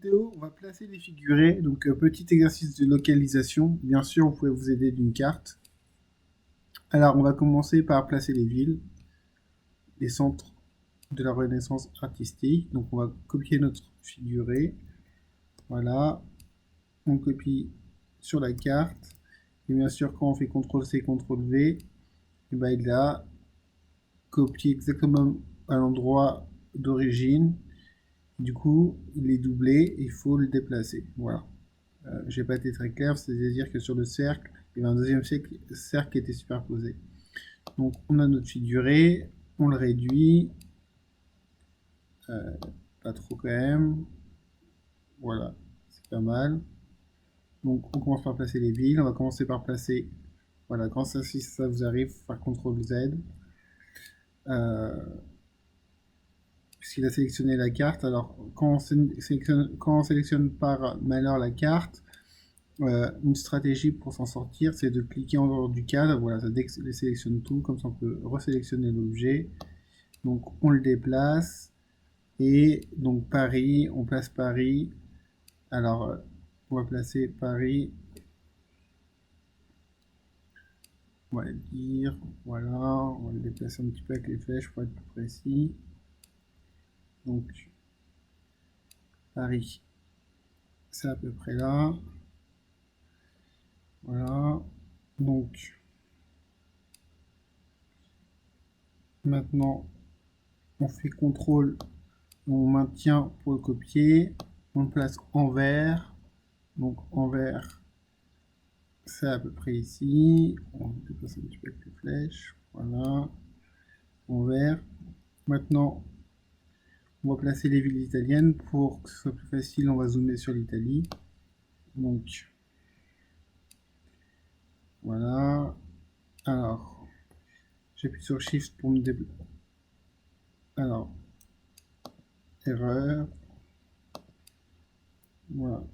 vidéo, on va placer les figurés. Donc, petit exercice de localisation. Bien sûr, vous pouvez vous aider d'une carte. Alors, on va commencer par placer les villes, les centres de la Renaissance artistique. Donc, on va copier notre figuré. Voilà. On copie sur la carte. Et bien sûr, quand on fait CTRL-C, CTRL-V, et ben, il a copié exactement à l'endroit d'origine. Du coup, il est doublé, il faut le déplacer. Voilà. J'ai pas été très clair, c'est-à-dire que sur le cercle, il y avait un deuxième cercle qui était superposé. Donc on a notre figuré, on le réduit, pas trop quand même. Voilà, c'est pas mal. Donc on commence par placer les villes, on va commencer par placer, voilà, quand ça, si ça vous arrive, faire CTRL Z. Puisqu'il a sélectionné la carte, alors quand on sélectionne par malheur la carte, une stratégie pour s'en sortir, c'est de cliquer en dehors du cadre. Voilà, ça sélectionne tout. Comme ça, on peut resélectionner l'objet. Donc, on le déplace. Et donc, Paris, on place Paris. Alors, on va placer Paris. On va le dire. Voilà, on va le déplacer un petit peu avec les flèches pour être plus précis. Donc, Paris, c'est à peu près là. Voilà. Donc, maintenant, on fait CTRL, on maintient pour le copier, on le place en vert, donc en vert, c'est à peu près ici, on déplace un petit peu avec les flèches, voilà, en vert. Maintenant, on va placer les villes italiennes, pour que ce soit plus facile, on va zoomer sur l'Italie, donc, voilà, alors, j'appuie sur Shift pour me déplacer, alors, erreur, voilà,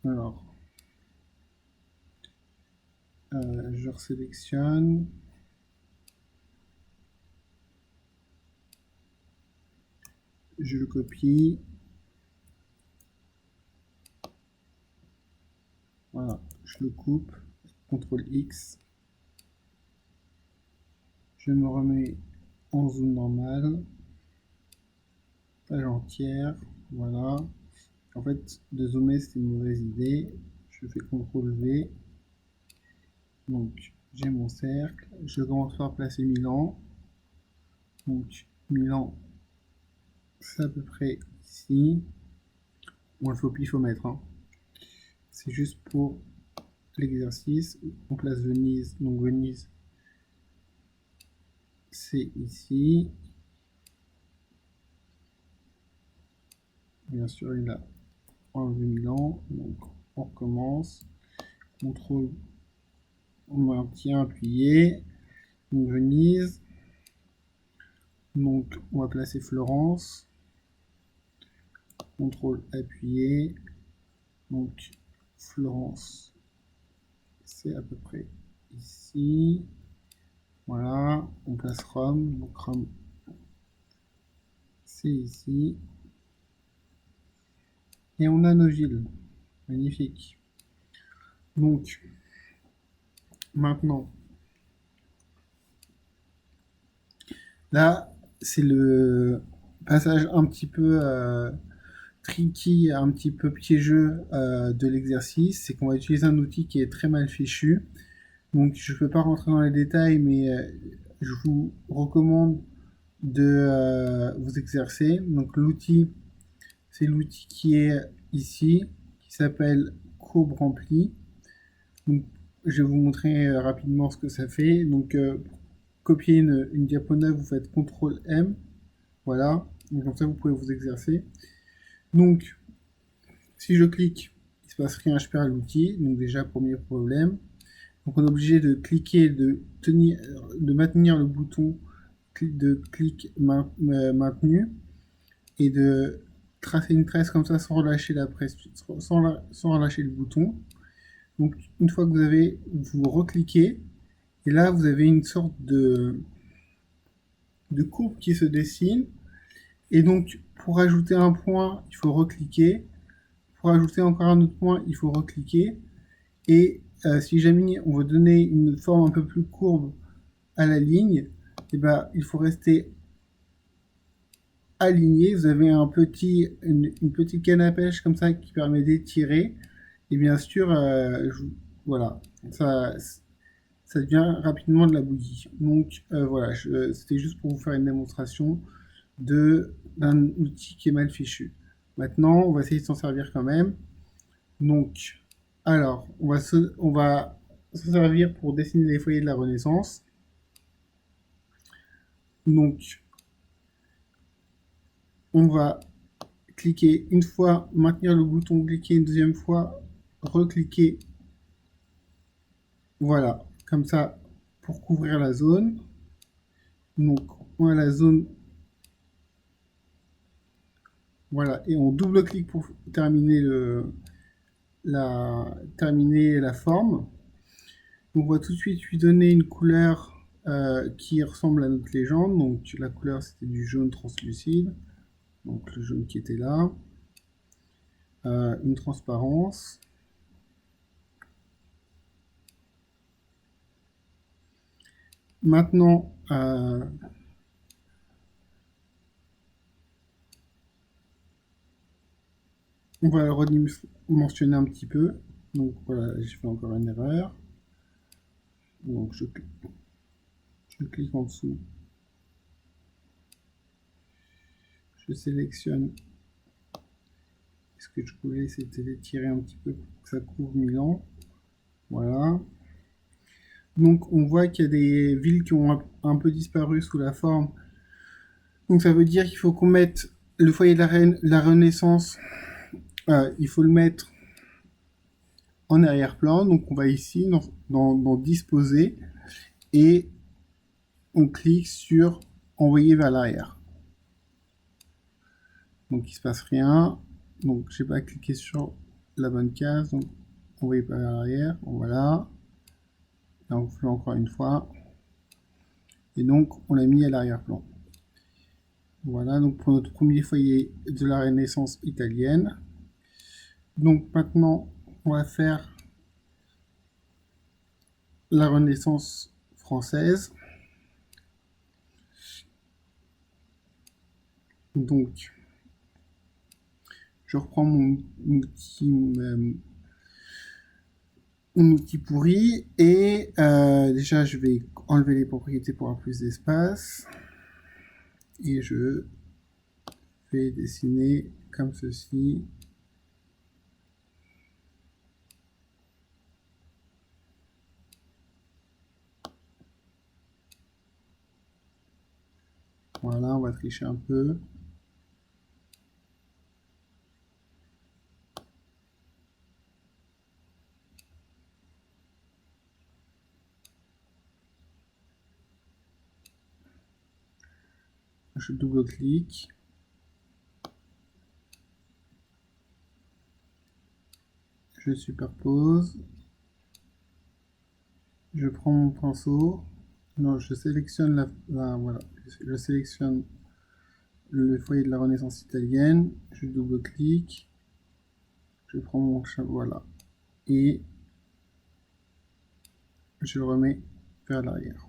alors, je resélectionne, je le copie, voilà, je le coupe, CTRL X, je me remets en zoom normal, page entière, voilà. En fait, de zoomer, c'est une mauvaise idée. Je fais CTRL V, donc j'ai mon cercle, je commence par placer Milan, donc Milan, c'est à peu près ici. Bon, il faut pifomètre, hein. C'est juste pour l'exercice. On place Venise, donc Venise, c'est ici. Bien sûr, il a enlevé Milan, donc on recommence. CTRL, on maintient appuyé. Donc Venise. Donc on va placer Florence. CTRL appuyé. Donc Florence, c'est à peu près ici. Voilà, on place Rome. Donc Rome, c'est ici. Et on a nos villes. Magnifique. Donc, maintenant, là, c'est le passage un petit peu tricky, un petit peu piégeux de l'exercice. C'est qu'on va utiliser un outil qui est très mal fichu. Donc, je ne peux pas rentrer dans les détails, mais je vous recommande de vous exercer. Donc, l'outil, c'est l'outil qui est ici, qui s'appelle Courbe remplie. Donc, je vais vous montrer rapidement ce que ça fait. Donc, pour copier une diapo neuve, vous faites CTRL M. Voilà. Donc, comme ça, vous pouvez vous exercer. Donc, si je clique, il ne se passe rien, je perds l'outil. Donc, déjà, premier problème. Donc, on est obligé de cliquer, de maintenir le bouton de clic maintenu et de tracer une tresse comme ça sans relâcher la presse, sans relâcher le bouton. Donc, une fois que vous recliquez, et là, vous avez une sorte de courbe qui se dessine. Et donc, pour ajouter un point, il faut recliquer. Pour ajouter encore un autre point, il faut recliquer. Et si jamais on veut donner une forme un peu plus courbe à la ligne, eh ben, il faut rester aligné. Vous avez une petite canne à pêche comme ça qui permet d'étirer. Et bien sûr, voilà, ça, ça devient rapidement de la bouillie. Donc voilà, c'était juste pour vous faire une démonstration d'un outil qui est mal fichu. Maintenant, on va essayer de s'en servir quand même. Donc, alors, on va se servir pour dessiner les foyers de la Renaissance. Donc, on va cliquer une fois, maintenir le bouton, cliquer une deuxième fois, recliquer. Voilà, comme ça, pour couvrir la zone. Donc, on a la zone. Voilà, et on double-clique pour terminer la forme. On va tout de suite lui donner une couleur qui ressemble à notre légende. Donc la couleur c'était du jaune translucide, donc le jaune qui était là. Une transparence. Maintenant, on va le redimensionner un petit peu. Donc voilà, j'ai fait encore une erreur. Donc je clique en dessous. Je sélectionne. Ce que je voulais, c'était d'étirer un petit peu pour que ça couvre Milan. Voilà. Donc on voit qu'il y a des villes qui ont un peu disparu sous la forme. Donc ça veut dire qu'il faut qu'on mette le foyer de la Renaissance, il faut le mettre en arrière-plan. Donc on va ici dans Disposer et on clique sur Envoyer vers l'arrière. Donc il ne se passe rien. Donc je n'ai pas cliqué sur la bonne case. Donc Envoyer vers l'arrière. Voilà. Là on fait encore une fois. Et donc on l'a mis à l'arrière-plan. Voilà, donc pour notre premier foyer de la Renaissance italienne. Donc maintenant, on va faire la Renaissance française. Donc, je reprends mon outil pourri et déjà je vais enlever les propriétés pour avoir plus d'espace et je vais dessiner comme ceci. Voilà, on va tricher un peu. Je double-clique. Je superpose. Je prends mon pinceau. Non, je sélectionne voilà. Je sélectionne le foyer de la Renaissance italienne. Je double-clique. Je prends mon chat, voilà. Et je le remets vers l'arrière.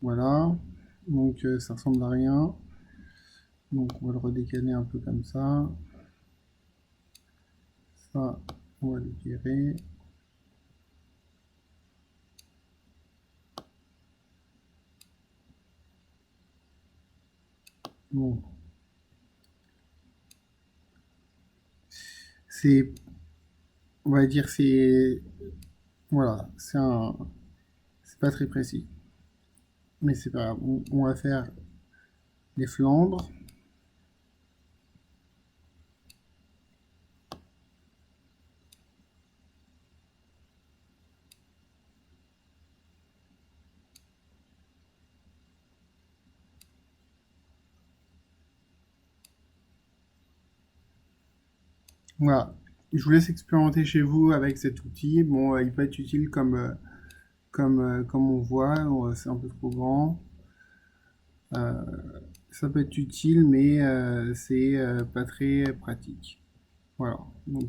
Voilà. Donc ça ressemble à rien. Donc on va le redécaler un peu comme ça. Ça, on va le virer. Bon. C'est, on va dire, voilà, c'est pas très précis. Mais c'est pas grave. On va faire les Flandres. Voilà. Je vous laisse expérimenter chez vous avec cet outil. Bon, il peut être utile comme on voit. C'est un peu trop grand. Ça peut être utile, mais c'est pas très pratique. Voilà. Donc